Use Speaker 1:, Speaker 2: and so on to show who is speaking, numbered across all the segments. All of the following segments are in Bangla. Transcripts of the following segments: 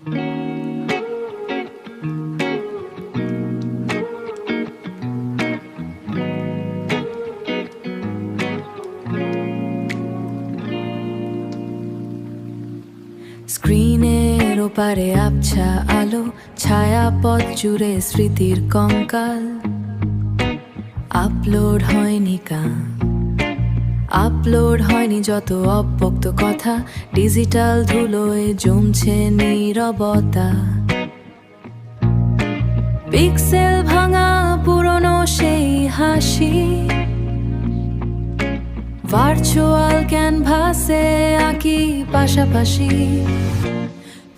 Speaker 1: স্ক্রিনের ওপারে আবছা আলো, ছায়াপথ জুড়ে স্মৃতির কঙ্কাল। আপলোড হয়নি গান, আপলোড হয়নি যত অব্যক্ত কথা, ডিজিটাল ধুলোয় জমছে নীরবতা। পিক্সেল ভাঙা পুরনো সেই হাসি, ভার্চুয়াল ক্যানভাসে আঁকি পাশাপাশি।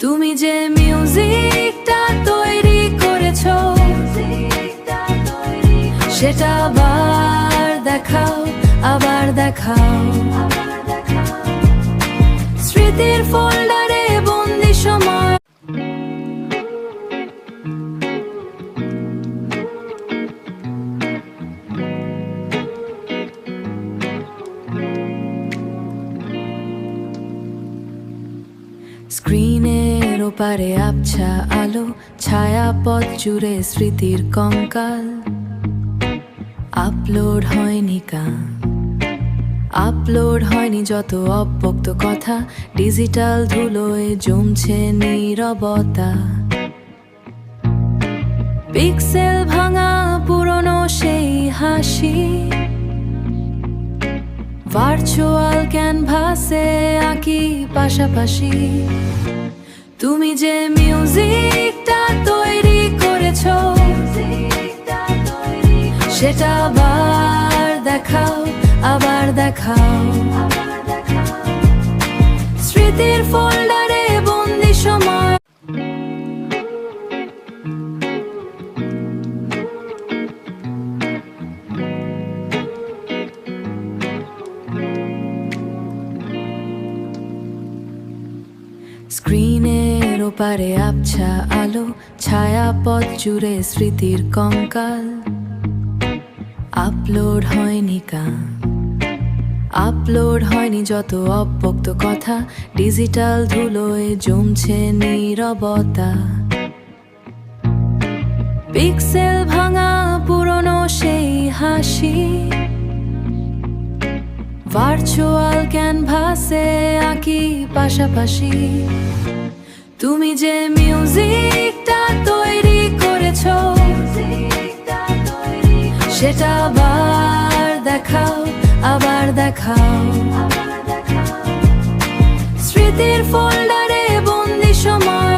Speaker 1: তুমি যে মিউজিকটা তৈরি করেছো, সেটা আবার দেখাও, আবার দেখাও। স্মৃতির ফোল্ডারে বন্দি সময়। স্ক্রিনের ওপারে আবছা আলো, ছায়াপথ জুড়ে স্মৃতির কঙ্কাল। আপলোড হয়নি গান, আপলোড হয়নি যত অব্যক্ত কথা, ডিজিটাল ধুলোয় জমছে নীরবতা। পিক্সেল ভাঙা পুরনো সেই হাসি, ভার্চুয়াল ক্যানভাসে আঁকি পাশাপাশি। তুমি যে মিউজিকটা তৈরি করেছো, সেটা আবার দেখাও, আবার দেখাও। স্মৃতির ফোল্ডারে বন্দি সময়। স্ক্রিনের ওপারে আবছা আলো, ছায়াপথ জুড়ে স্মৃতির কঙ্কাল। আপলোড হয়নি গান, আপলোড হয়নি যত অব্যক্ত কথা, ডিজিটাল ধুলোয় জমছে নীরবতা। পিক্সেল ভাঙা পুরনো সেই হাসি, ভার্চুয়াল ক্যানভাসে আঁকি পাশাপাশি। তুমি যে মিউজিকটা তৈরি করেছো, সেটা আবার দেখাও, আবার দেখাও। স্মৃতির ফোল্ডার